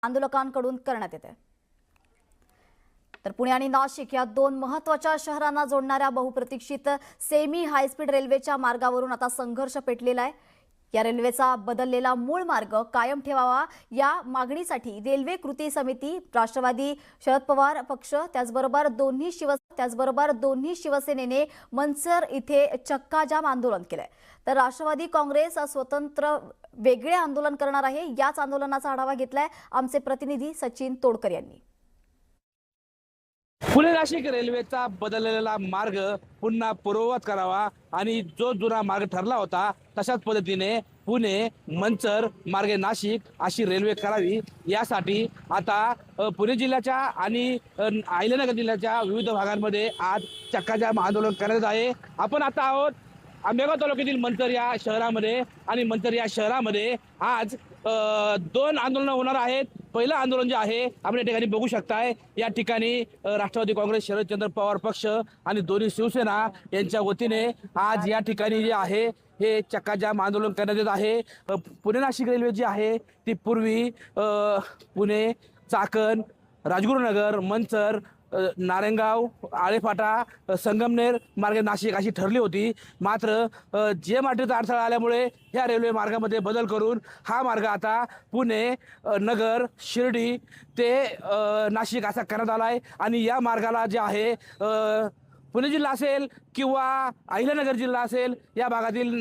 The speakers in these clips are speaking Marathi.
आंदोलकांकडून करण्यात येते। तर पुणे आणि नाशिक या दोन महत्त्वाच्या शहरांना जोडणाऱ्या बहुप्रतीक्षित सेमी हायस्पीड रेल्वेच्या मार्गावरून आता संघर्ष पेटलेला आहे। या रेल्वेचा बदललेला मूळ मार्ग कायम ठेवावा या मागणीसाठी रेल्वे कृती समिती, राष्ट्रवादी शरद पवार पक्ष त्याचबरोबर दोन्ही शिवसेनेने मंचर इथे चक्का जाम आंदोलन केलंय। तर राष्ट्रवादी काँग्रेस स्वतंत्र वेगळे आंदोलन करणार आहे। याच आंदोलनाचा आढावा घेतलाय आमचे प्रतिनिधी सचिन तोडकर यांनी। पुणे नाशिक रेल्वेचा बदललेला मार्ग पुन्हा पूर्ववत करावा आणि जो जुना मार्ग ठरला होता तशाच पद्धतीने पुणे मंचर मार्गे नाशिक अशी रेल्वे करावी यासाठी आता पुणे जिल्ह्याच्या आणि अहिल्यानगर जिल्ह्याच्या विविध भागांमध्ये आज चक्काजाम आंदोलन करण्यात आहे। आपण आता आहोत आंबेगाव तालुक्यातील मंचर या शहरामध्ये आणि मंचर या शहरामध्ये आज दोन आंदोलन होणार आहेत। पहिलं आंदोलन जे आहे आपण या ठिकाणी बघू शकताय, या ठिकाणी राष्ट्रवादी काँग्रेस शरदचंद्र पवार पक्ष आणि दोन्ही शिवसेना यांच्या वतीने आज या ठिकाणी जे आहे हे चक्काजाम आंदोलन करण्यात येत आहे। पुणे नाशिक रेल्वे जी आहे ती पूर्वी पुणे, चाकण, राजगुरुनगर, मंचर, नारायणगाव, आळेफाटा, संगमनेर मार्गे नाशिक अशी ठरली होती। मात्र जे मार्गाचा अडथळा आल्यामुळे ह्या रेल्वे मार्गामध्ये बदल करून हा मार्ग आता पुणे, नगर, शिर्डी ते नाशिक असा करण्यात आला आहे। आणि या मार्गाला जे आहे पुणे जिल्हा असेल किंवा अहिल्यानगर जिल्हा असेल या भागातील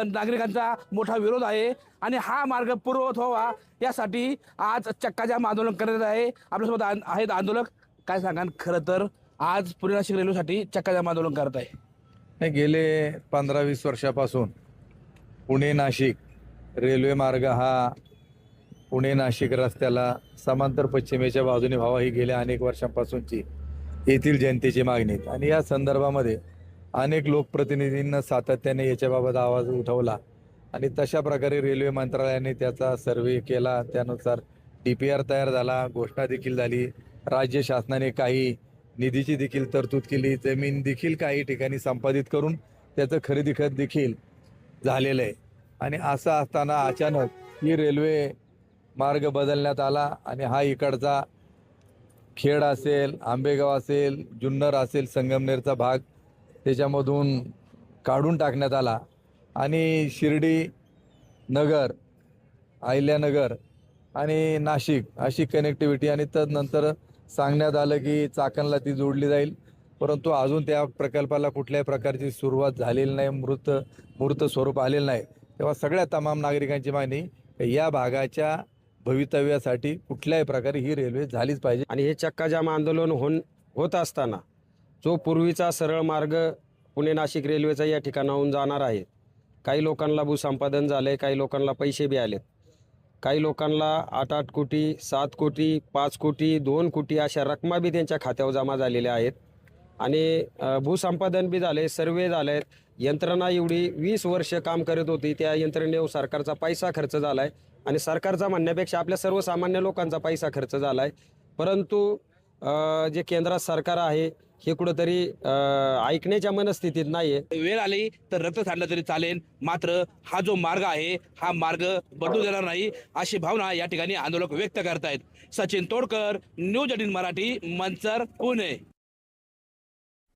नागरिकांचा मोठा विरोध आहे आणि हा मार्ग पूर्ववत व्हावा यासाठी आज चक्काजाम आंदोलन करण्यात आहे। आपल्यासोबत आहेत आंदोलक, काय सांगा खरं तर आज पुणे नाशिक रेल्वेसाठी चक्काजाम आंदोलन करत आहे? गेले 15-20 वर्षापासून पुणे नाशिक रेल्वे मार्ग हा पुणे नाशिक रस्त्याला समांतर पश्चिमेच्या बाजूने व्हावा ही गेल्या अनेक वर्षांपासूनची येथील जनतेची मागणी आहे। आणि या संदर्भामध्ये अनेक लोकप्रतिनिधींना सातत्याने याच्याबाबत आवाज उठवला आणि तशा प्रकारे रेल्वे मंत्रालयाने त्याचा सर्वे केला। त्यानुसार DPR तयार झाला, घोषणा देखील झाली। राज्य शासनाने काही निधीची देखील तरतूद केली, जमीन देखील काही ठिकाणी संपादित करून त्याचं खरेदी खत देखील झालेलं आहे। आणि असं असताना अचानक ही रेल्वे मार्ग बदलण्यात आला आणि हा इकडचा खेड असेल, आंबेगाव असेल, जुन्नर असेल, संगमनेरचा भाग त्याच्यामधून काढून टाकण्यात आला आणि शिर्डी, नगर, अहिल्यानगर आणि नाशिक अशी कनेक्टिव्हिटी आणि तदनंतर सांगण्यात आलं की चाकणला ती जोडली जाईल, परंतु अजून त्या प्रकल्पाला कुठल्याही प्रकारची सुरुवात झालेली नाही, मूर्त स्वरूप आलेलं नाही। तेव्हा सगळ्या तमाम नागरिकांची मागणी या भागाच्या भवितव्यासाठी कुठल्याही प्रकारे ही रेल्वे झालीच पाहिजे। आणि हे चक्काजाम आंदोलन होत असताना जो पूर्वीचा सरळ मार्ग पुणे नाशिक रेल्वेचा या ठिकाणाहून जाणार आहे, काही लोकांना भूसंपादन झाले, काही लोकांना पैसे बी आलेत, काही लोकांना 8-8 कोटी, 7 कोटी, 5 कोटी, 2 कोटी अशा रकमा बी त्यांच्या खात्यावर जमा झालेल्या आहेत। आणि भूसंपादन बी झाले, सर्वे झालेत। यंत्रणा एवढी 20 वर्ष काम करत होती, त्या यंत्रणेवर सरकारचा पैसा खर्च झाला आहे आणि सरकारचा म्हणण्यापेक्षा आपल्या सर्वसामान्य लोकांचा पैसा खर्च झाला आहे। परंतु जे केंद्रात सरकार आहे हे कुठंतरी ऐकण्याच्या मनस्थितीत नाही आहे। वेळ आली तर रक्त सांडलं तरी चालेल, मात्र हा जो मार्ग आहे हा मार्ग बदलू देणार नाही अशी भावना या ठिकाणी आंदोलक व्यक्त करतायत। सचिन तोडकर, न्यूज 18 मराठी, मंचर, पुणे।